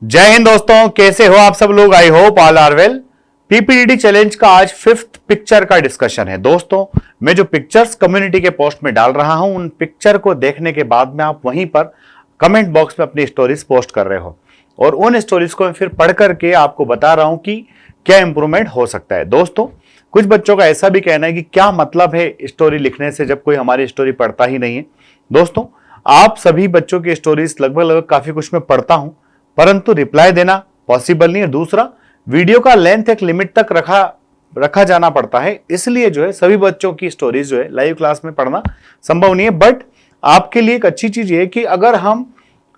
जय हिंद दोस्तों, कैसे हो आप सब लोग। I hope all are well. PPDD challenge का आज 5th पिक्चर का डिस्कशन है। दोस्तों, मैं जो पिक्चर्स कम्युनिटी के पोस्ट में डाल रहा हूं, उन पिक्चर को देखने के बाद में आप वहीं पर कमेंट बॉक्स में अपनी स्टोरीज पोस्ट कर रहे हो और उन स्टोरीज को मैं फिर पढ़ करके आपको बता रहा हूं कि क्या इंप्रूवमेंट हो सकता है। दोस्तों, कुछ बच्चों का ऐसा भी कहना है कि क्या मतलब है स्टोरी लिखने से जब कोई हमारी स्टोरी पढ़ता ही नहीं है। दोस्तों, आप सभी बच्चों की स्टोरीज लगभग काफी कुछ मैं पढ़ता हूं, परंतु रिप्लाई देना पॉसिबल नहीं है। दूसरा, वीडियो का लेंथ एक लिमिट तक रखा जाना पड़ता है, इसलिए जो है सभी बच्चों की स्टोरीज जो है लाइव क्लास में पढ़ना संभव नहीं है। बट आपके लिए एक अच्छी चीज है कि अगर हम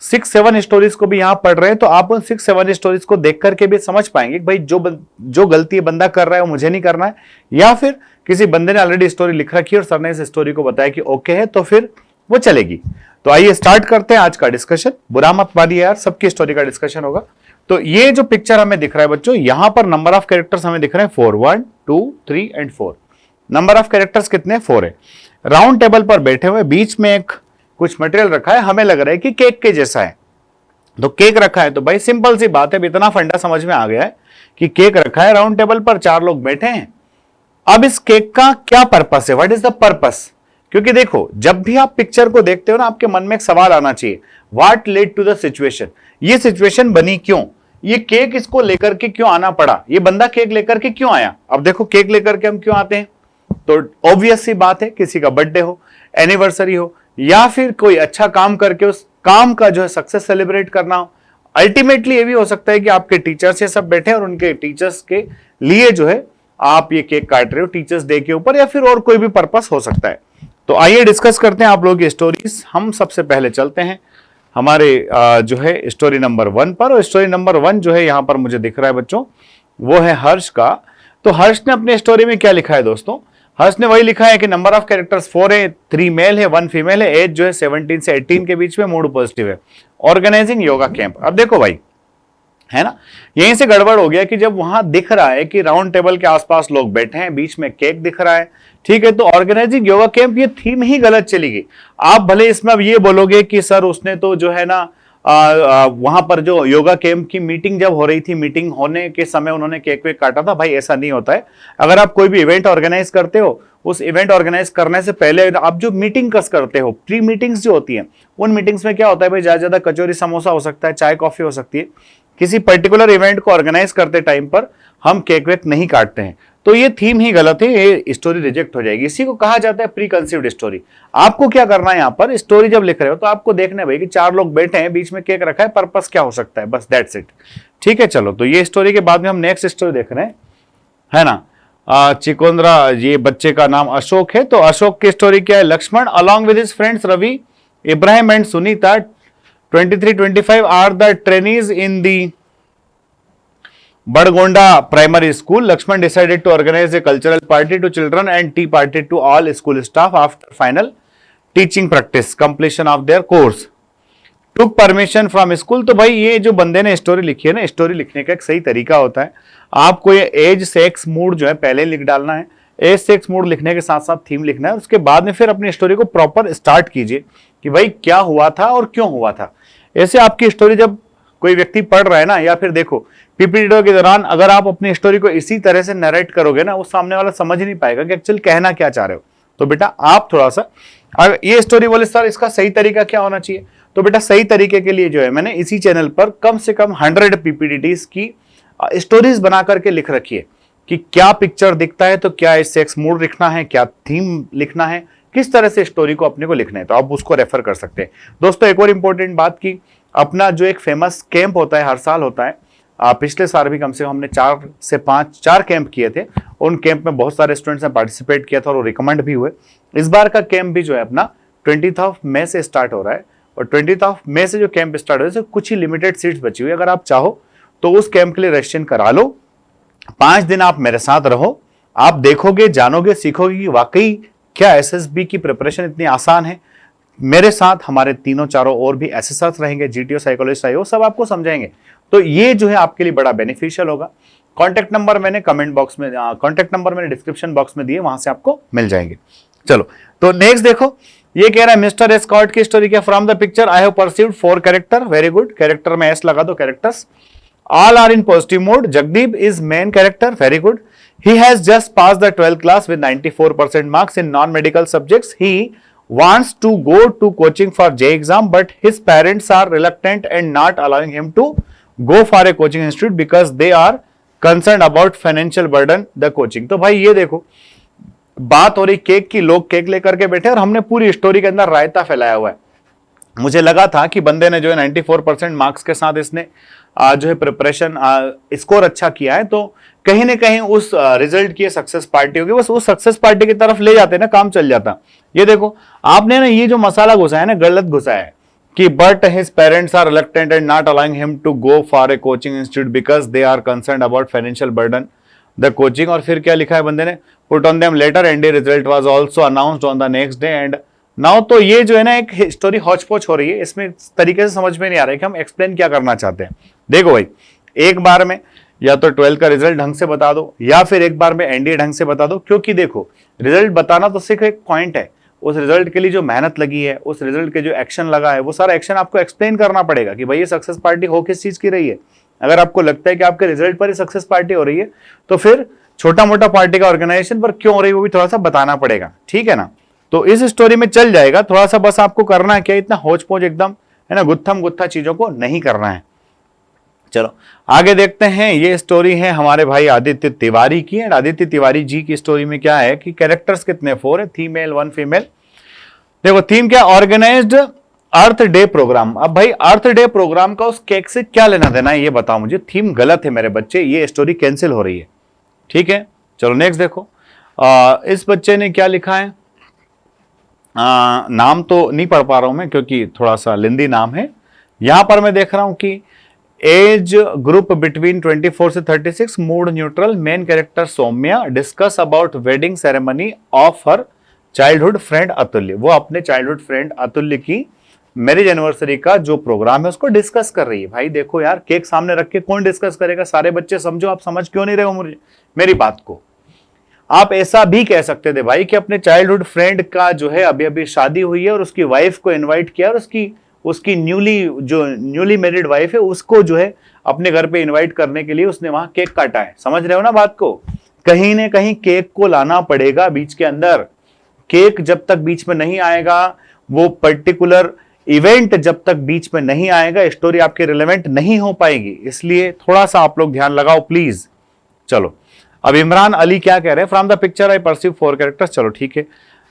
6-7 स्टोरीज को भी यहां पढ़ रहे हैं तो आप उन 6-7 स्टोरीज को देख करके भी समझ पाएंगे कि भाई जो गलती बंदा कर रहा है वो मुझे नहीं करना है, या फिर किसी बंदे ने ऑलरेडी स्टोरी लिख रखी है और सर ने इस स्टोरी को बताया कि ओके है तो फिर वो चलेगी। तो आइए स्टार्ट करते हैं आज का डिस्कशन। बुरा मत मानिए यार, सबकी स्टोरी का डिस्कशन होगा। तो ये जो पिक्चर हमें दिख रहा है बच्चों, यहां पर नंबर ऑफ कैरेक्टर्स हमें दिख रहे हैं 4, 1, 2, 3 एंड 4। नंबर ऑफ कैरेक्टर्स कितने? 4 है। राउंड टेबल पर बैठे हुए, बीच में एक कुछ मटेरियल रखा है, हमें लग रहा है कि केक के जैसा है। तो केक रखा है तो भाई सिंपल सी बात है, इतना फंडा समझ में आ गया है कि केक रखा है, राउंड टेबल पर 4 लोग बैठे हैं। अब इस केक का क्या पर्पस है? What is the purpose? क्योंकि देखो, जब भी आप पिक्चर को देखते हो ना, आपके मन में एक सवाल आना चाहिए, what led to the situation. ये सिचुएशन बनी क्यों? ये केक इसको लेकर के क्यों आना पड़ा? ये बंदा केक लेकर के क्यों आया? अब देखो, केक लेकर के हम क्यों आते हैं? तो ऑब्वियस सी बात है, किसी का बर्थडे हो, एनिवर्सरी हो, या फिर कोई अच्छा काम करके उस काम का जो है सक्सेस सेलिब्रेट करना हो। अल्टीमेटली ये भी हो सकता है कि आपके टीचर्स ये सब बैठे और उनके टीचर्स के लिए जो है आप ये केक काट रहे हो टीचर्स डे के ऊपर, या फिर और कोई भी पर्पस हो सकता है। तो आइए डिस्कस करते हैं आप लोगों की स्टोरीज। हम सबसे पहले चलते हैं हमारे जो है स्टोरी नंबर 1 पर, और स्टोरी नंबर 1 जो है यहां पर मुझे दिख रहा है बच्चों, वो है हर्ष का। तो हर्ष ने अपनी स्टोरी में क्या लिखा है दोस्तों? हर्ष ने वही लिखा है कि नंबर ऑफ कैरेक्टर्स 4 है, 3 मेल है, 1 फीमेल है, एज जो है 17 से 18 के बीच में, मूड पॉजिटिव है, ऑर्गेनाइजिंग योगा कैंप। अब देखो भाई, है ना, यहीं से गड़बड़ हो गया कि जब वहां दिख रहा है कि राउंड टेबल के आसपास लोग बैठे हैं, बीच में केक दिख रहा है, ठीक है, तो ऑर्गेनाइजिंग योगा कैंप, ये थीम ही गलत चली गई। आप भले इसमें अब ये बोलोगे कि सर उसने तो जो है ना वहां पर जो योगा कैंप की मीटिंग जब हो रही थी, मीटिंग होने के समय उन्होंने केक वेक काटा था। भाई ऐसा नहीं होता है। अगर आप कोई भी इवेंट ऑर्गेनाइज करते हो, उस इवेंट ऑर्गेनाइज करने से पहले आप जो मीटिंग कस करते हो, प्री मीटिंग्स जो होती हैं, उन मीटिंग्स में क्या होता है भाई, ज्यादा कचौरी समोसा हो सकता है, चाय कॉफी हो सकती है। किसी पर्टिकुलर इवेंट को ऑर्गेनाइज करते टाइम पर हम केक वेक नहीं काटते हैं। तो ये थीम ही गलत है, ये स्टोरी रिजेक्ट हो जाएगी। इसी को कहा जाता है प्री कंसीव्ड स्टोरी। आपको क्या करना है, यहाँ पर स्टोरी जब लिख रहे हो तो आपको देखना है भाई कि 4 लोग बैठे हैं, बीच में केक रखा है, पर्पस क्या हो सकता है, बस दैट्स इट। ठीक है, चलो, तो ये स्टोरी के बाद में हम नेक्स्ट स्टोरी देख रहे हैं, है ना। चिकोंद्रा, ये बच्चे का नाम अशोक है। तो अशोक की स्टोरी क्या है? Lakshman along with his friends Ravi, Ibrahim and Sunita 23-25 are the trainees in the Badgonda Primary School. Lakshman decided to organize a cultural party to children and tea party to all school staff after final teaching practice completion of their course. Took permission from school. तो भाई ये जो बंदे ने story लिखी है ना, story लिखने का एक सही तरीका होता है, आपको ये एज सेक्स मूड जो है पहले लिख डालना है। एज सेक्स मूड लिखने के साथ साथ थीम लिखना है, उसके बाद में फिर अपनी स्टोरी को प्रॉपर स्टार्ट कीजिए कि भाई क्या हुआ था और क्यों हुआ था। ऐसे आपकी स्टोरी जब कोई व्यक्ति पढ़ रहा है ना, या फिर देखो पीपीटी के दौरान अगर आप अपनी स्टोरी को इसी तरह से नरेट करोगे ना, वो सामने वाला समझ नहीं पाएगा कि एक्चुअल कहना क्या चाह रहे हो। तो बेटा आप थोड़ा सा, अगर ये स्टोरी बोले सर इसका सही तरीका क्या होना चाहिए, तो बेटा सही तरीके के लिए जो है मैंने इसी चैनल पर कम से कम 100 पीपीटीज की स्टोरीज बना करके लिख रखी है कि क्या पिक्चर दिखता है तो क्या सेक्स मूड लिखना है, क्या थीम लिखना है, किस तरह से स्टोरी को अपने को लिखना है। तो आप उसको रेफर कर सकते हैं। दोस्तों, एक और इंपॉर्टेंट बात की, अपना जो एक फेमस कैंप होता है, हर साल होता है, पिछले साल भी कम से कम हमने 4 से 5 कैंप किए थे। उन कैंप में बहुत सारे स्टूडेंट्स ने पार्टिसिपेट किया था और वो रिकमेंड भी हुए। इस बार का कैंप भी जो है अपना 20 मई से स्टार्ट हो रहा है, और 20 मई से जो कैंप स्टार्ट हो रहा है, कुछ ही लिमिटेड सीट्स बची हुई है। अगर आप चाहो तो उस कैंप के लिए रजिस्ट्रेशन करा लो। 5 दिन आप मेरे साथ रहो, आप देखोगे, जानोगे, सीखोगे कि वाकई क्या एसएसबी की प्रिपरेशन इतनी आसान है। मेरे साथ हमारे तीनों चारों और भी एसेसर्स रहेंगे, जीटीओ, साइकोलॉजिस्ट, आईओ, सब आपको समझाएंगे। तो ये जो है आपके लिए बड़ा बेनिफिशियल होगा। कॉन्टैक्ट नंबर मैंने कमेंट बॉक्स में, कॉन्टैक्ट नंबर मैंने डिस्क्रिप्शन बॉक्स में दिए, वहां से आपको मिल जाएंगे। चलो, तो नेक्स्ट देखो, ये कह रहा है मिस्टर एस्कॉट की स्टोरी क्या, from the picture I have perceived 4 character, very good, character में एस लगा दो, characters, all are in positive mode, Jagdeep is main character, very good, he has just pass the 12th class with 94% marks in non medical subjects, he wants to go to coaching for J exam but his parents are reluctant and not allowing him to go for a coaching institute because they are concerned about financial burden the coaching। तो भाई ये देखो बात हो रही cake की, लोग cake लेकर के बैठे और हमने पूरी स्टोरी के अंदर रायता फैलाया हुआ है। मुझे लगा था कि बंदे ने जो है 94% मार्क्स के साथ इसने जो है प्रिपरेशन स्कोर अच्छा किया है, तो कहीं ना कहीं उस रिजल्ट की सक्सेस पार्टी होगी, बस उस सक्सेस पार्टी की तरफ ले जाते ना, काम चल जाता। ये देखो आपने ना ये जो मसाला घुसा है ना, गलत घुसा है कि but his parents are reluctant and not allowing him to go for a coaching institute because they are concerned about financial burden the coaching, और फिर क्या लिखा है बंदे ने, put on them letter and the result was also announced on the next day and now. तो ये जो है ना एक स्टोरी हौच-पौच हो रही है, इसमें तरीके से समझ में नहीं आ रहा है कि हम एक्सप्लेन क्या करना चाहते हैं। देखो भाई एक बार में या तो 12 का रिजल्ट ढंग से बता दो या फिर एक बार में एनडीए ढंग से बता दो, क्योंकि देखो रिजल्ट बताना तो सिर्फ एक पॉइंट है, उस रिजल्ट के लिए जो मेहनत लगी है, उस रिजल्ट के जो एक्शन लगा है, वो सारा एक्शन आपको एक्सप्लेन करना पड़ेगा कि भाई ये सक्सेस पार्टी हो किस चीज की रही है। अगर आपको लगता है कि आपके रिजल्ट पर ही सक्सेस पार्टी हो रही है तो फिर छोटा मोटा पार्टी का ऑर्गेनाइजेशन पर क्यों हो रही है वो भी थोड़ा सा बताना पड़ेगा, ठीक है ना। तो इस स्टोरी में चल जाएगा, थोड़ा सा बस आपको करना है क्या, इतना होच पोच एकदम है ना गुत्थम गुत्था चीजों को नहीं करना है। चलो आगे देखते हैं, ये स्टोरी है हमारे भाई आदित्य तिवारी की, एंड आदित्य तिवारी जी की स्टोरी में क्या है कि कैरेक्टर्स कितने 4 है, 3 मेल 1 फीमेल। देखो थीम क्या, ऑर्गेनाइज्ड अर्थ डे प्रोग्राम। अब भाई अर्थ डे प्रोग्राम का उस केक से क्या लेना देना है ये बताओ मुझे, थीम गलत है मेरे बच्चे, ये स्टोरी कैंसिल हो रही है, ठीक है। चलो नेक्स्ट देखो, इस बच्चे ने क्या लिखा है, नाम तो नहीं पढ़ पा रहा हूं मैं क्योंकि थोड़ा सा लेंदी नाम है। यहां पर मैं देख रहा हूं कि एज ग्रुप बिटवीन 24 से 36, mood neutral, main character Saumya, discuss about wedding ceremony of her childhood friend Atulya. वो अपने चाइल्डहुड फ्रेंड अतुल्य की मैरिज एनिवर्सरी का जो प्रोग्राम है उसको डिस्कस कर रही है। भाई देखो यार केक सामने रख के कौन डिस्कस करेगा, सारे बच्चे समझो, आप समझ क्यों नहीं रहे हो मुझे मेरी बात को। आप ऐसा भी कह सकते थे भाई कि अपने चाइल्डहुड फ्रेंड का जो है अभी अभी शादी हुई है और उसकी वाइफ को इनवाइट किया और उसकी न्यूली मैरिड वाइफ है उसको जो है अपने घर पे इनवाइट करने के लिए उसने वहां केक काटा है। समझ रहे हो ना बात को, कहीं ना कहीं केक को लाना पड़ेगा बीच के अंदर। केक जब तक बीच में नहीं आएगा, वो पर्टिकुलर इवेंट जब तक बीच में नहीं आएगा, स्टोरी आपकी रिलेवेंट नहीं हो पाएगी। इसलिए थोड़ा सा आप लोग ध्यान लगाओ प्लीज। चलो अब इमरान अली क्या कह रहे हैं, from the picture I perceive 4 characters, चलो ठीक है,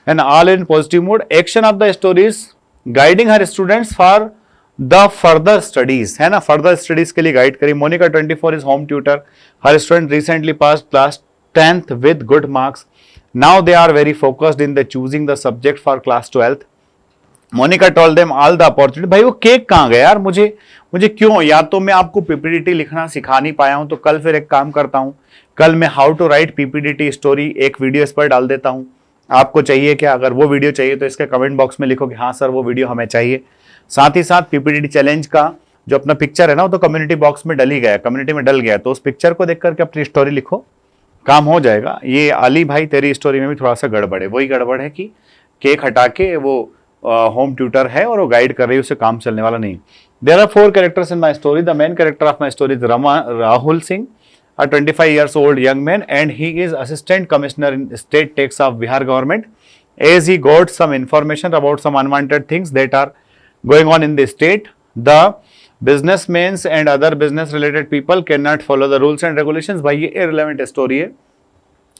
and all in positive mood, action of the stories guiding her students for the further studies, है ना, फर्दर स्टडीज के लिए गाइड करी। Monika 24 is home tutor, her student recently pass class 10th with good marks, now they are very focused in the choosing the subject for class 12th। Monika told them all the opportunity. भाई वो cake कहां गया यार, मुझे क्यों, या तो मैं आपको पीपीडीटी लिखना सिखा नहीं पाया हूं, तो कल फिर एक काम करता हूं, कल मैं how to write PPDT story एक वीडियो इस पर डाल देता हूं। आपको चाहिए क्या, अगर वो वीडियो चाहिए तो इसके कमेंट बॉक्स में लिखो कि हाँ सर वो वीडियो हमें चाहिए। साथ ही साथ पीपीडीटी चैलेंज का जो अपना पिक्चर है ना वो तो कम्युनिटी बॉक्स में डल ही गया, कम्युनिटी में डल गया, तो उस पिक्चर को देख करके अपनी स्टोरी लिखो, काम हो जाएगा। ये अली भाई तेरी स्टोरी में भी थोड़ा सा गड़बड़ है, वही गड़बड़ है कि केक हटा के वो होम ट्यूटर है और वो गाइड कर रही है, उससे काम चलने वाला नहीं। There are 4 characters in my story, the main character of my story is Rahul Singh, a 25 years old young man, and he is assistant commissioner in state tax of Bihar government. As he got some information about some unwanted things that are going on in the state, the businessmen and other business related people cannot follow the rules and regulations। भाई ये irrelevant story है,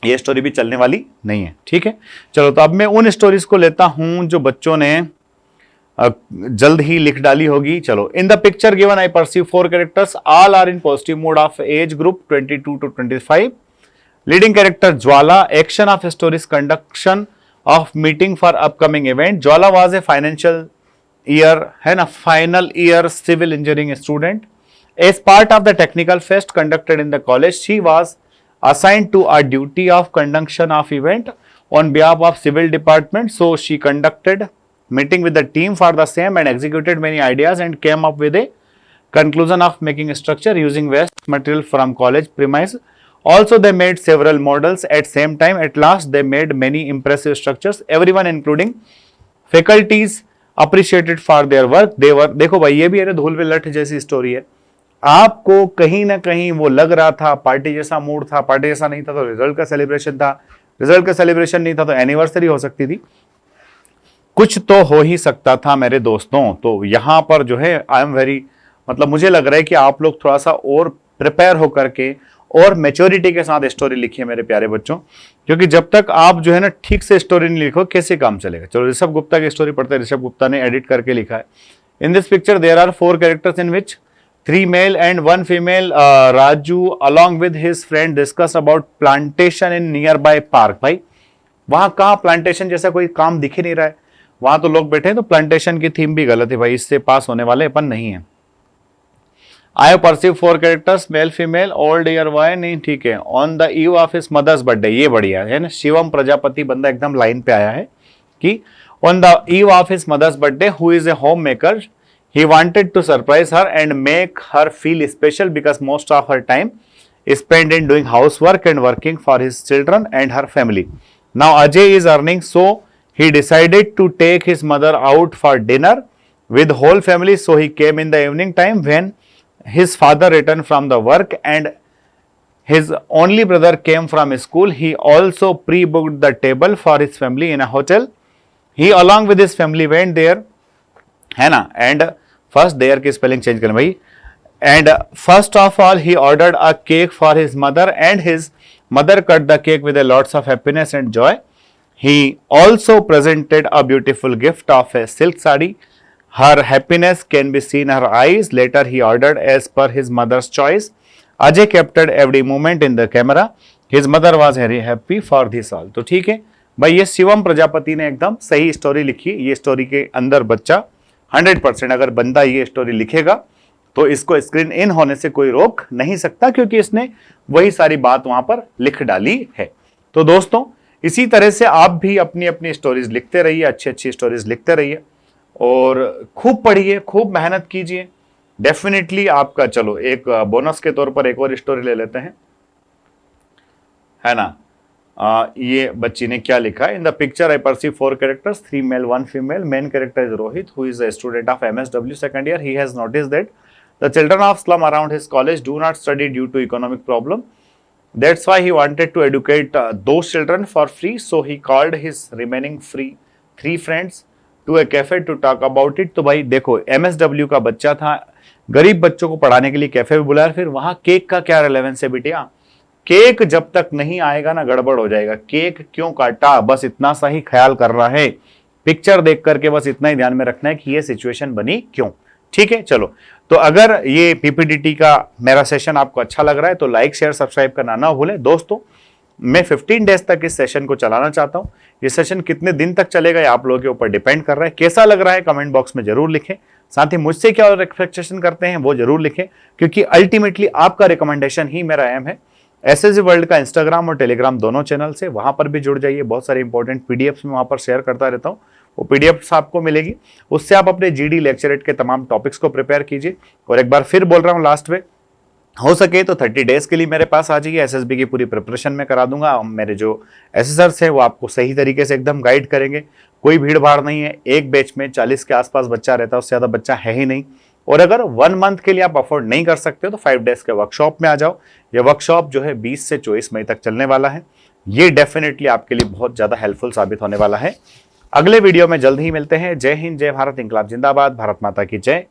ये story भी चलने वाली नहीं है, ठीक है। चलो तो अब मैं उन स्टोरीज को लेता हूं जो बच्चों ने जल्द ही लिख डाली होगी। चलो, in the picture given I perceive 4 characters, all are in positive mode of age group 22 to 25। Leading character Jwala, action of stories, conduction of meeting for upcoming event. Jwala was a financial year, है ना, final year civil engineering student. As part of the technical fest conducted in the college, she was assigned to a duty of conduction of event on behalf of civil department, so she conducted meeting with the team for the same and executed many ideas and came up with a conclusion of making a structure using waste material from college premise. Also they made several models at same time. At last they made many impressive structures, everyone including faculties appreciated for their work देवर। देखो भाई ये भी है धूल में लठ जैसी स्टोरी है। आपको कहीं ना कहीं वो लग रहा था पार्टी जैसा मूड था, पार्टी जैसा नहीं था तो रिजल्ट का सेलिब्रेशन था, रिजल्ट का सेलिब्रेशन नहीं था तो एनिवर्सरी हो सकती थी, कुछ तो हो ही सकता था मेरे दोस्तों। तो यहां पर जो है आई एम वेरी, मतलब मुझे लग रहा है कि आप लोग थोड़ा सा और प्रिपेयर होकर के और मेच्योरिटी के साथ स्टोरी लिखिए मेरे प्यारे बच्चों, क्योंकि जब तक आप जो है ना ठीक से स्टोरी नहीं लिखो कैसे काम चलेगा। चलो ऋषभ गुप्ता की स्टोरी पढ़ते हैं। ऋषभ गुप्ता ने एडिट करके लिखा है। In this picture there are 4 characters in which 3 male and 1 female Raju along with his friend discuss about plantation in nearby park. भाई वहां कहाँ प्लांटेशन जैसा कोई काम दिख ही नहीं रहा है, वहां तो लोग बैठे हैं, तो प्लांटेशन की थीम भी गलत है भाई, इससे पास होने वाले अपन नहीं है। I have perceive 4 characters male female old year why, नहीं ठीक है। On the eve of his mother's birthday, ये बढ़िया है ना, शिवम प्रजापति बंदा एकदम लाइन पे आया है कि on the eve of his mother's birthday who is a homemaker he wanted to surprise her and make her feel special because most of her time is spent in doing housework and working for his children and her family. Now Ajay is earning, so he decided to take his mother out for dinner with whole family. So he came in the evening time when his father returned from the work and his only brother came from school. He also pre-booked the table for his family in a hotel. He along with his family went there, है ना, and first there की spelling change करें भाई। And first of all he ordered a cake for his mother and his mother cut the cake with lots of happiness and joy. He also presented a beautiful gift of a silk sari. Her happiness can be seen her eyes. Later he ordered as per his mother's choice. Ajay captured every moment in the camera. His mother was very happy for this all. तो ठीक है भाई, ये शिवम प्रजापति ने एकदम सही story लिखी। ये स्टोरी के अंदर बच्चा 100% अगर बंदा ये स्टोरी लिखेगा तो इसको स्क्रीन इन होने से कोई रोक नहीं सकता, क्योंकि इसने वही सारी बात वहां पर लिख डाली है। तो दोस्तों इसी तरह से आप भी अपनी अपनी स्टोरीज लिखते रहिए, अच्छी अच्छी स्टोरीज लिखते रहिए और खूब पढ़िए, खूब मेहनत कीजिए। डेफिनेटली आपका, चलो एक बोनस के तौर पर एक और स्टोरी ले लेते हैं, है ना। ये बच्ची ने क्या लिखा है। In the picture I perceive 4 characters 3 male 1 female. Main character is Rohit who is a student of MSW second year. He has noticed that the children of slum around his college do not study due to economic problem. That's why he wanted to educate those children for free. So he called his remaining 3 friends to a cafe to talk about it. तो भाई देखो MSW का बच्चा था, गरीब बच्चों को पढ़ाने के लिए कैफे में बुलाया, फिर वहां केक का क्या रिलेवेंस है बिटिया। केक जब तक नहीं आएगा ना गड़बड़ हो जाएगा। केक क्यों काटा, बस इतना सा ही ख्याल करना है। पिक्चर देख करके बस इतना ही ध्यान में रखना है कि ये सिचुएशन बनी क्यों। ठीक है, चलो तो अगर ये PPDT का मेरा सेशन आपको अच्छा लग रहा है तो लाइक शेयर सब्सक्राइब करना ना भूलें। दोस्तों मैं 15 डेज तक इस सेशन को चलाना चाहता हूं। ये सेशन कितने दिन तक चलेगा ये आप लोगों के ऊपर डिपेंड कर रहा है। कैसा लग रहा है कमेंट बॉक्स में जरूर लिखें। साथ ही मुझसे क्या और एक्सपेक्टेशन करते हैं वो जरूर लिखें, क्योंकि अल्टीमेटली आपका रिकमेंडेशन ही मेरा एम है। SSG वर्ल्ड का इंस्टाग्राम और टेलीग्राम दोनों चैनल से, वहां पर भी जुड़ जाइए। बहुत सारे इंपॉर्टेंट PDFs में वहां पर शेयर करता रहता हूं, वो PDFs आपको मिलेगी। उससे आप अपने GD लेक्चरेट के तमाम टॉपिक्स को प्रिपेयर कीजिए। और एक बार फिर बोल रहा हूं लास्ट में, हो सके तो 30 डेज के लिए मेरे पास आ जाइए। SSB की पूरी प्रिपरेशन में करा दूंगा। मेरे जो एसेसर्स हैं वो आपको सही तरीके से एकदम गाइड करेंगे। कोई भीड़ भाड़ नहीं है। एक बैच में 40 के आसपास बच्चा रहता है, उससे ज्यादा बच्चा है ही नहीं। और अगर 1 मंथ के लिए आप अफोर्ड नहीं कर सकते तो 5 डेज के वर्कशॉप में आ जाओ। ये वर्कशॉप जो है 20 से 24 मई तक चलने वाला है। ये डेफिनेटली आपके लिए बहुत ज्यादा हेल्पफुल साबित होने वाला है। अगले वीडियो में जल्द ही मिलते हैं। जय हिंद, जय भारत, इंकलाब जिंदाबाद, भारत माता की जय।